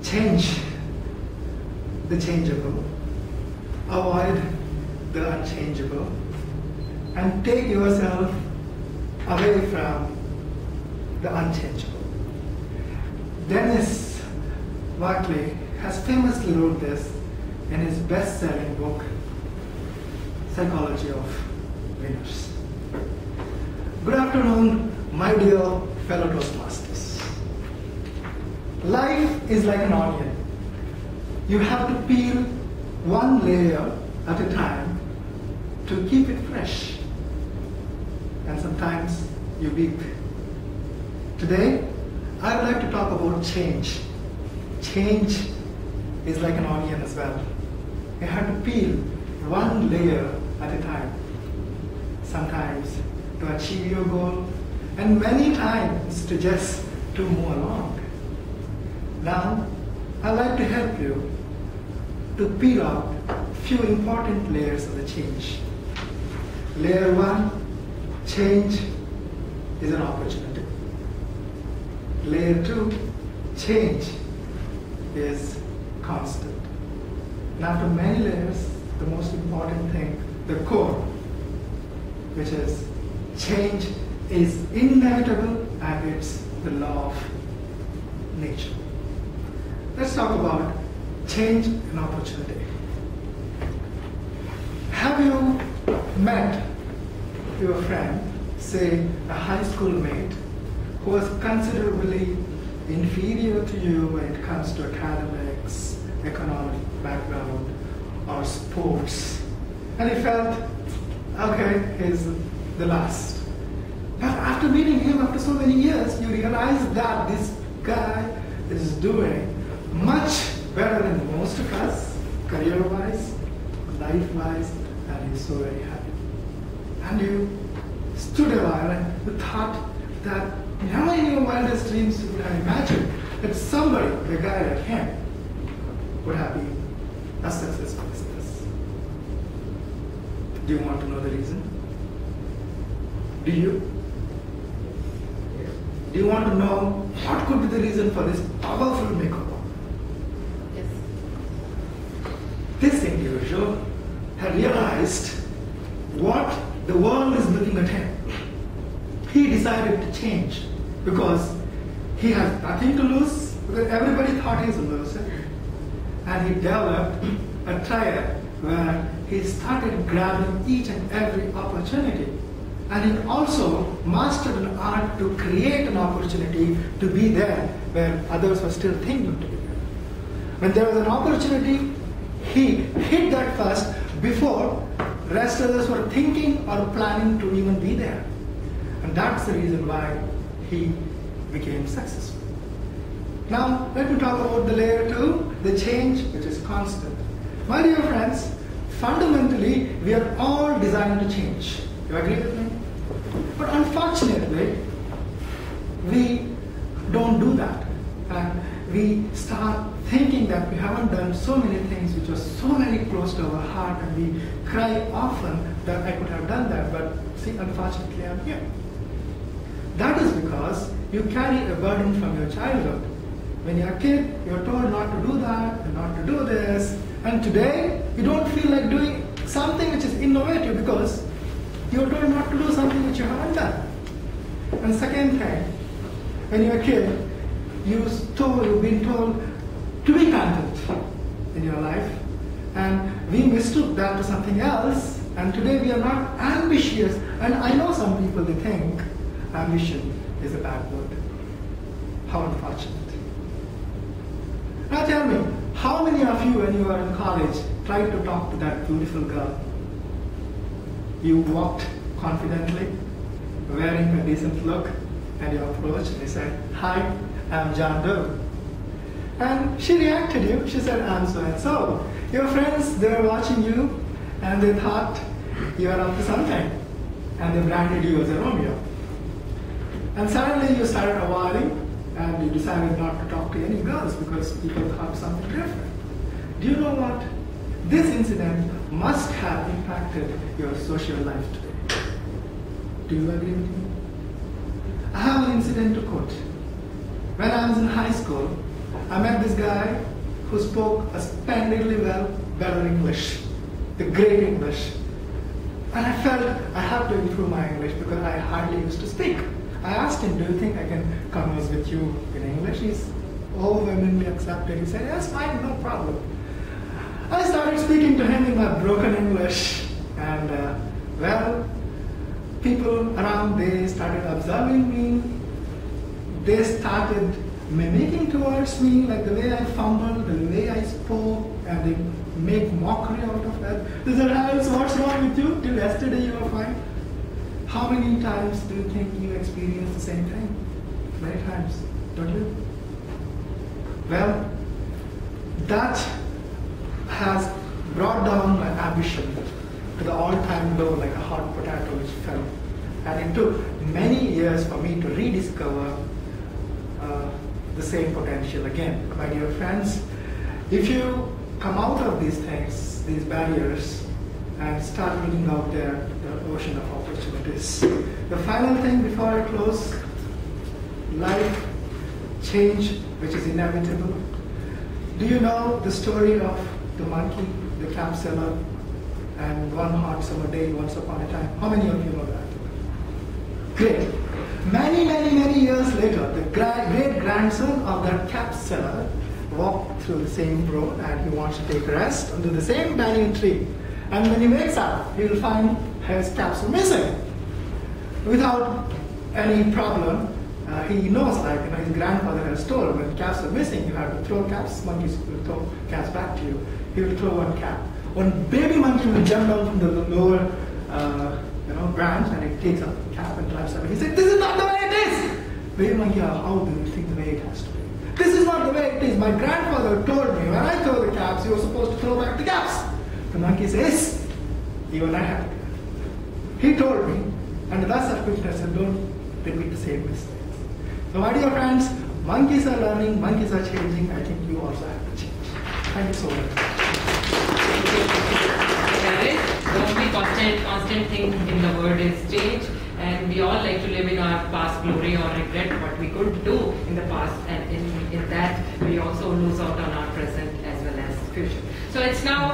change the changeable, avoid the unchangeable, and take yourself away from the unchangeable. Dennis Waitley has famously wrote this in his best-selling book, Psychology of Winners. Good afternoon, my dear fellow Toastmasters. Life is like an onion. You have to peel one layer at a time to keep it fresh. And sometimes you weep. Today, I would like to talk about change. Change is like an onion as well. You have to peel one layer at a time. Sometimes to achieve your goal, and many times to move along. Now, I'd like to help you to peel out a few important layers of the change. Layer one, change is an opportunity. Layer two, change is constant. And after many layers, the most important thing, the core, which is change is inevitable and it's the law of nature. Let's talk about change and opportunity. Have you met your friend, say a high school mate, who was considerably inferior to you when it comes to academics, economic background, or sports, and you felt, okay, he's the last. But after meeting him after so many years, you realize that this guy is doing much better than most of us, career-wise, life-wise, and he's so very happy. And you stood a while and you thought that never in your wildest dreams you would have imagined that somebody, a guy like him, would have been as successful as this. Do you want to know the reason? Do you? Do you want to know what could be the reason for this powerful makeover? Yes. This individual had realized what the world is looking at him. He decided to change because he has nothing to lose, because everybody thought he was a loser. And he developed a triad where he started grabbing each and every opportunity. And he also mastered an art to create an opportunity to be there where others were still thinking to be there. When there was an opportunity, he hit that first before rest others were thinking or planning to even be there. And that's the reason why he became successful. Now, let me talk about the layer two, the change which is constant. My dear friends, fundamentally, we are all designed to change. You agree with me? But unfortunately, we don't do that. And we start thinking that we haven't done so many things which are so very close to our heart, and we cry often that I could have done that, but see, unfortunately, I'm here. That is because you carry a burden from your childhood. When you're a kid, you're told not to do that and not to do this. And today, you don't feel like doing something which is innovative because you're told not to do something which you haven't done. And second thing, when you're a kid, you've been told to be content in your life. And we mistook that to something else. And today we are not ambitious. And I know some people, they think ambition is a bad word. How unfortunate. Now tell me, how many of you when you were in college tried to talk to that beautiful girl? You walked confidently, wearing a decent look, and you approached and you said, "Hi, I'm John Doe." And she reacted to you, she said, "I'm so and so." Your friends, they were watching you and they thought you were up to something. And they branded you as a Romeo. And suddenly you started avoiding and you decided not to talk to any girls because people thought something different. Do you know what? This incident must have impacted your social life today. Do you agree with me? I have an incident to quote. When I was in high school, I met this guy who spoke splendidly well, better English, the great English. And I felt I have to improve my English because I hardly used to speak. I asked him, do you think I can converse with you in English? He's overwhelmingly accepted. He said, yes, fine, no problem. I started speaking to him in my broken English. And well, people around, they started observing me. They started mimicking towards me, like the way I fumbled, the way I spoke, and they make mockery out of that. They said, Haris, what's wrong with you? Till yesterday you were fine. How many times do you think you experienced the same thing? Many times, don't you? Well, that has brought down my ambition to the all-time low, like a hot potato which fell. And it took many years for me to rediscover the same potential again. My dear friends, if you come out of these things, these barriers, and start looking out there, the ocean of opportunities. The final thing before I close, life change, which is inevitable. Do you know the story of the monkey, the cap seller, and one hot summer day once upon a time? How many of you know that? Great. Many years later, the great-grandson of that cap seller walked through the same road and he wants to take rest under the same banyan tree. And when he wakes up, he will find his caps are missing. Without any problem, he knows, like, his grandfather has told, when caps are missing, you have to throw caps, monkeys will throw caps back to you. He will throw one cap. One baby monkey will jump down from the lower branch and it takes up the cap and drives away. He said, this is not the way it is! Baby monkey, how do you think the way it has to be? This is not the way it is. My grandfather told me when I throw the caps, you were supposed to throw back the caps. The monkey says, even I have to. He told me, and thus I said, don't repeat the same mistakes. So my dear friends, monkeys are learning, monkeys are changing. I think you also have to change. Thank you so much. The only constant thing in the world is change, and we all like to live in our past glory or regret what we could do in the past, and in that we also lose out on our present as well as future. So it's now